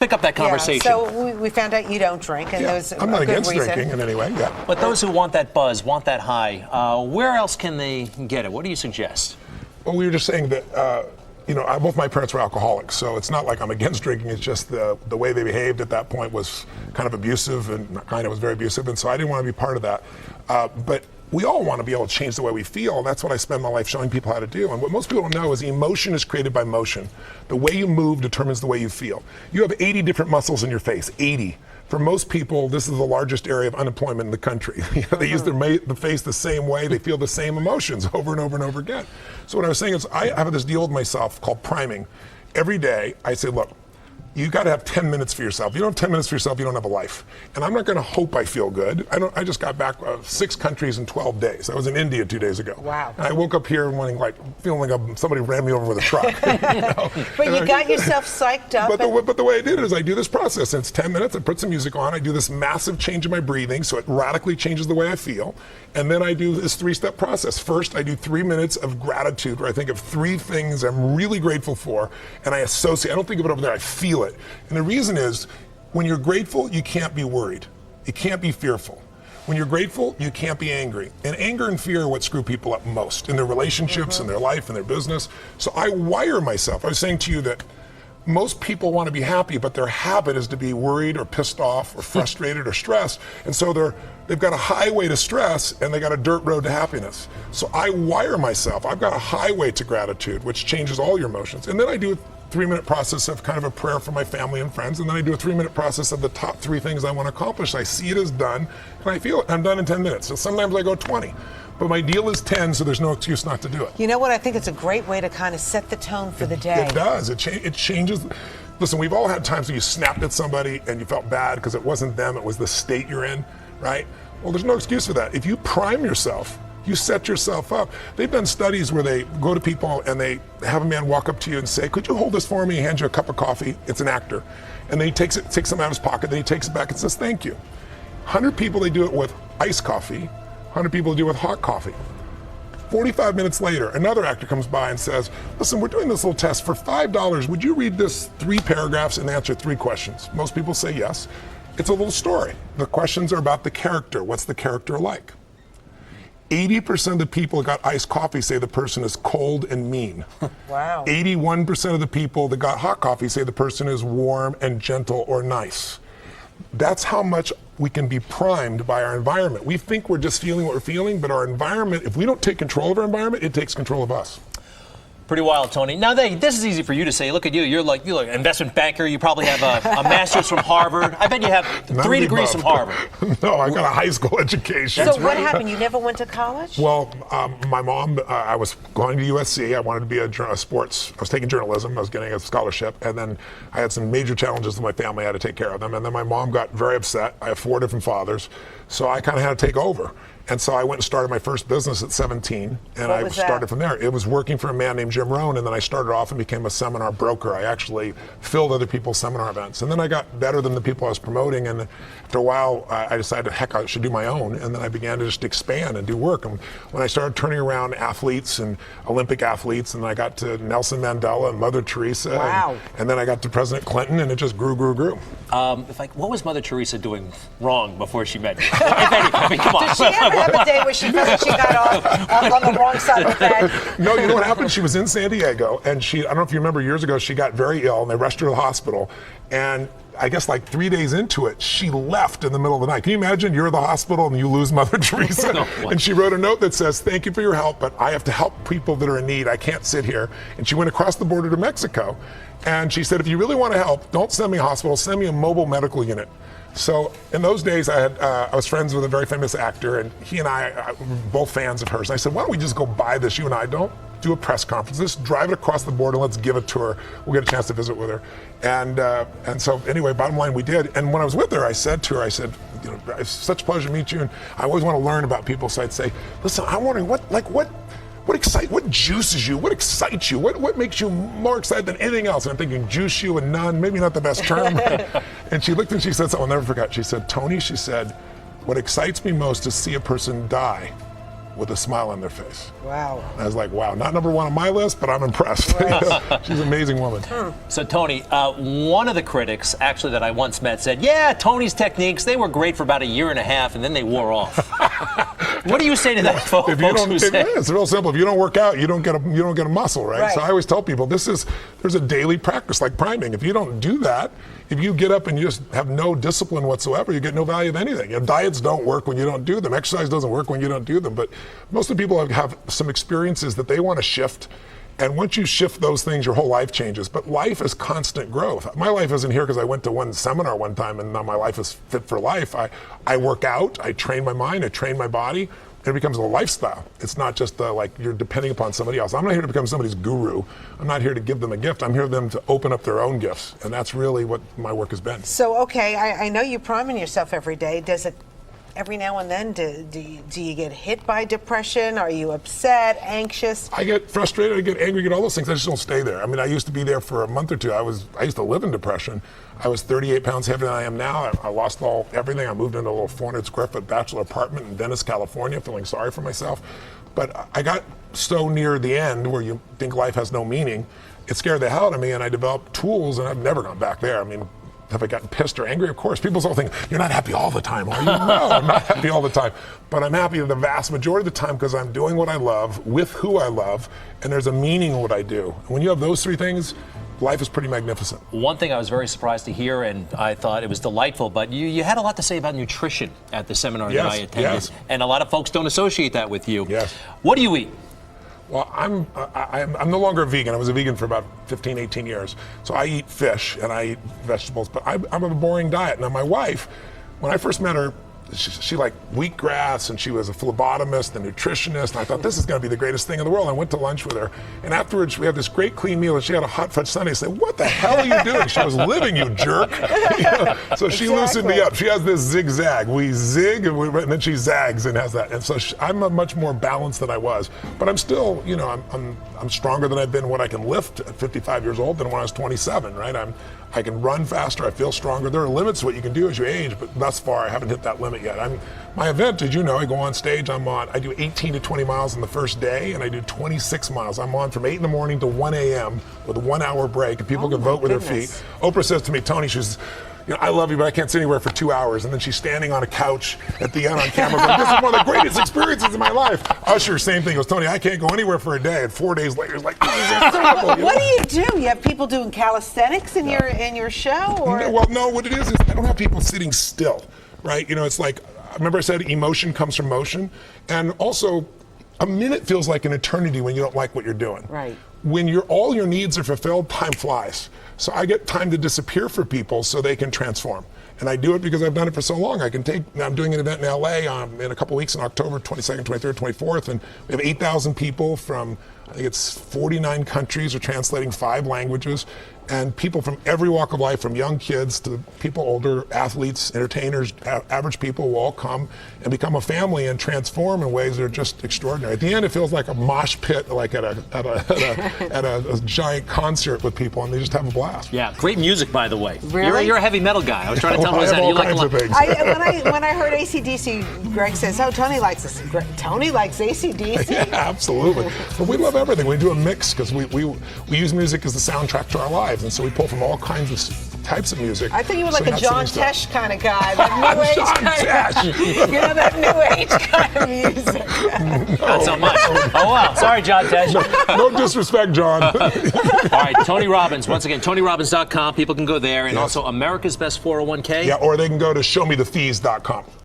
pick up that conversation. Yeah, so we found out you don't drink, and there's I'm not a good against reason. drinking in any way. Yeah. But those who want that buzz, want that high, where else can they get it? What do you suggest? Well, we were just saying that, both my parents were alcoholics, so it's not like I'm against drinking. It's just the way they behaved at that point was kind of abusive, and was very abusive, and so I didn't want to be part of that. But we all want to be able to change the way we feel, and that's what I spend my life showing people how to do. And what most people don't know is emotion is created by motion. The way you move determines the way you feel. You have 80 different muscles in your face, 80. For most people, this is the largest area of unemployment in the country. They use the face the same way, they feel the same emotions over and over and over again. So what I was saying is I have this deal with myself called priming. Every day I say, look, you got to have 10 minutes for yourself. If you don't have 10 minutes for yourself, you don't have a life. And I'm not going to hope I feel good. I just got back 6 countries in 12 days. I was in India 2 days ago. Wow. And I woke up here feeling like somebody ran me over with a truck. But you got yourself psyched up. But the way I did it is I do this process. And it's 10 minutes. I put some music on. I do this massive change in my breathing, so it radically changes the way I feel. And then I do this 3-step process. First, I do 3 minutes of gratitude, where I think of 3 things I'm really grateful for, and I associate. I don't think of it over there. I feel it. And the reason is, when you're grateful, you can't be worried. You can't be fearful. When you're grateful, you can't be angry. And anger and fear are what screw people up most in their relationships, in their life, in their business. So I wire myself. I was saying to you that most people want to be happy, but their habit is to be worried or pissed off or frustrated or stressed. And so they've got a highway to stress and they got a dirt road to happiness. So I wire myself. I've got a highway to gratitude, which changes all your emotions. And then I do a 3-minute process of kind of a prayer for my family and friends. And then I do a 3-minute process of the top 3 things I want to accomplish. I see it as done and I feel it. I'm done in 10 minutes. So sometimes I go 20. But my deal is 10, so there's no excuse not to do it. You know what? I think it's a great way to kind of set the tone for the day. It does. It changes. Listen, we've all had times when you snapped at somebody and you felt bad because it wasn't them, it was the state you're in, right? Well, there's no excuse for that. If you prime yourself, you set yourself up. They've done studies where they go to people and they have a man walk up to you and say, could you hold this for me? He hands you a cup of coffee. It's an actor. And then he takes some out of his pocket, then he takes it back and says, thank you. 100 people, they do it with iced coffee. 100 people do it with hot coffee. 45 minutes later, another actor comes by and says, listen, we're doing this little test for $5. Would you read this 3 paragraphs and answer 3 questions? Most people say yes. It's a little story. The questions are about the character. What's the character like? 80% of the people that got iced coffee say the person is cold and mean. Wow. 81% of the people that got hot coffee say the person is warm and gentle or nice. That's how much we can be primed by our environment. We think we're just feeling what we're feeling, but our environment, if we don't take control of our environment, it takes control of us. Pretty wild, Tony. Now, this is easy for you to say. Look at you. You're like an investment banker. You probably have a master's from Harvard. I bet you have 3 degrees from Harvard. No, I got a high school education. So what happened? You never went to college? Well, my mom, I was going to USC. I wanted to be a sports. I was taking journalism. I was getting a scholarship. And then I had some major challenges with my family. I had to take care of them. And then my mom got very upset. I have 4 different fathers. So I kind of had to take over. And so I went and started my first business at 17, and I started from there. It was working for a man named Jim Rohn, and then I started off and became a seminar broker. I actually filled other people's seminar events. And then I got better than the people I was promoting, and after a while, I decided, heck, I should do my own. And then I began to just expand and do work. And when I started turning around athletes and Olympic athletes, and I got to Nelson Mandela and Mother Teresa, wow. and then I got to President Clinton, and it just grew. What was Mother Teresa doing wrong before she met you? If anything, I mean, come on. Did she ever have a day where she felt like she got off on the wrong side of the bed? No, you know what happened? She was in San Diego, and I don't know if you remember years ago, she got very ill, and they rushed her to the hospital. And I guess like 3 days into it, she left in the middle of the night. Can you imagine? You're at the hospital and you lose Mother Teresa. And she wrote a note that says, thank you for your help, but I have to help people that are in need. I can't sit here. And she went across the border to Mexico. And she said, if you really want to help, don't send me a hospital, send me a mobile medical unit. So in those days, I was friends with a very famous actor, and he and I were both fans of hers. And I said, why don't we just go buy this, you and I, don't do a press conference, just drive it across the border, let's give it to her. We'll get a chance to visit with her. And so anyway, bottom line, we did. And when I was with her, I said to her, you know, it's such a pleasure to meet you, and I always want to learn about people. So I'd say, listen, I'm wondering what juices you? What excites you? What makes you more excited than anything else? And I'm thinking juice you and none, maybe not the best term. And she looked and she said something I'll never forget. She said, Tony, she said, what excites me most is see a person die with a smile on their face. Wow. And I was like, wow, not number one on my list, but I'm impressed. She's an amazing woman. So Tony, one of the critics actually that I once met said, yeah, Tony's techniques, they were great for about a year and a half and then they wore off. What do you say to that, folks? It's real simple. If you don't work out, you don't get a muscle, right? So I always tell people there's a daily practice like priming. If you don't do that, if you get up and you just have no discipline whatsoever, you get no value of anything. Diets don't work when you don't do them. Exercise doesn't work when you don't do them. But most of the people have some experiences that they want to shift. And once you shift those things, your whole life changes. But life is constant growth. My life isn't here because I went to one seminar one time and now my life is fit for life. I work out, I train my mind, I train my body, and it becomes a lifestyle. It's not just like you're depending upon somebody else. I'm not here to become somebody's guru. I'm not here to give them a gift. I'm here for them to open up their own gifts. And that's really what my work has been. So, okay, I know you're priming yourself every day. Does it every now and then, do you get hit by depression? Are you upset, anxious? I get frustrated, I get angry, I get all those things. I just don't stay there. I mean, I used to be there for a month or two. I used to live in depression. I was 38 pounds heavier than I am now. I lost everything. I moved into a little 400 square foot bachelor apartment in Venice, California, feeling sorry for myself. But I got so near the end where you think life has no meaning, it scared the hell out of me, and I developed tools, and I've never gone back there. I mean, have I gotten pissed or angry? Of course. People all think, you're not happy all the time, are you? No, I'm not happy all the time. But I'm happy the vast majority of the time because I'm doing what I love, with who I love, and there's a meaning in what I do. And when you have those three things, life is pretty magnificent. One thing I was very surprised to hear, and I thought it was delightful, but you had a lot to say about nutrition at the seminar that I attended. Yes. And a lot of folks don't associate that with you. Yes. What do you eat? Well, I'm no longer a vegan. I was a vegan for about 15, 18 years. So I eat fish and I eat vegetables, but I'm a boring diet. Now my wife, when I first met her, she liked wheatgrass, and she was a phlebotomist, a nutritionist, and I thought this is going to be the greatest thing in the world. I went to lunch with her, and afterwards we had this great clean meal, and she had a hot fudge sundae. I said, "What the hell are you doing?" She was living, you jerk. So she loosened me up. She has this zigzag. We zig, and then she zags and has that. And so I'm a much more balanced than I was, but I'm still, I'm stronger than I've been when I can lift at 55 years old than when I was 27. Right? I can run faster. I feel stronger. There are limits to what you can do as you age, but thus far I haven't hit that limit yet. My event, as you know, I go on stage. I do 18 to 20 miles on the first day, and I do 26 miles. I'm on from 8 in the morning to 1 a.m. with a 1 hour break, and people can vote with their feet. Oprah says to me, Tony, she's, I love you, but I can't sit anywhere for 2 hours. And then she's standing on a couch at the end on camera going, this is one of the greatest experiences in my life. Usher, same thing. He goes, Tony, I can't go anywhere for a day. And 4 days later, he's like, this is incredible. What do you do? You have people doing calisthenics in your show? Or? No, what it is I don't have people sitting still, right? It's like, remember I said emotion comes from motion? And also, a minute feels like an eternity when you don't like what you're doing. Right. When all your needs are fulfilled, time flies. So I get time to disappear for people so they can transform. And I do it because I've done it for so long. I'm doing an event in LA in a couple weeks in October 22nd, 23rd, 24th, and we have 8,000 people from, I think it's 49 countries, are translating 5 languages, and people from every walk of life, from young kids to people older, athletes, entertainers, average people will all come and become a family and transform in ways that are just extraordinary. At the end, it feels like a mosh pit, like at a giant concert with people, and they just have a blast. Yeah, great music, by the way. Really? You're a heavy metal guy. I was trying to tell him I have all you like kinds of things. When I heard AC/DC, Greg says, "Oh, Tony likes this." Tony likes AC/DC. Yeah, absolutely. But we love everything. We do a mix because we use music as the soundtrack to our lives, and so we pull from all kinds of types of music. I think you were like So a you're John not sitting Tesh kind of guy, that new age that new age kind of music. Not so much. Oh, wow. Sorry, John Tesh. No disrespect, John. All right, Tony Robbins. Once again, TonyRobbins.com. People can go there. And also America's Best 401k. Yeah, or they can go to showmethefees.com.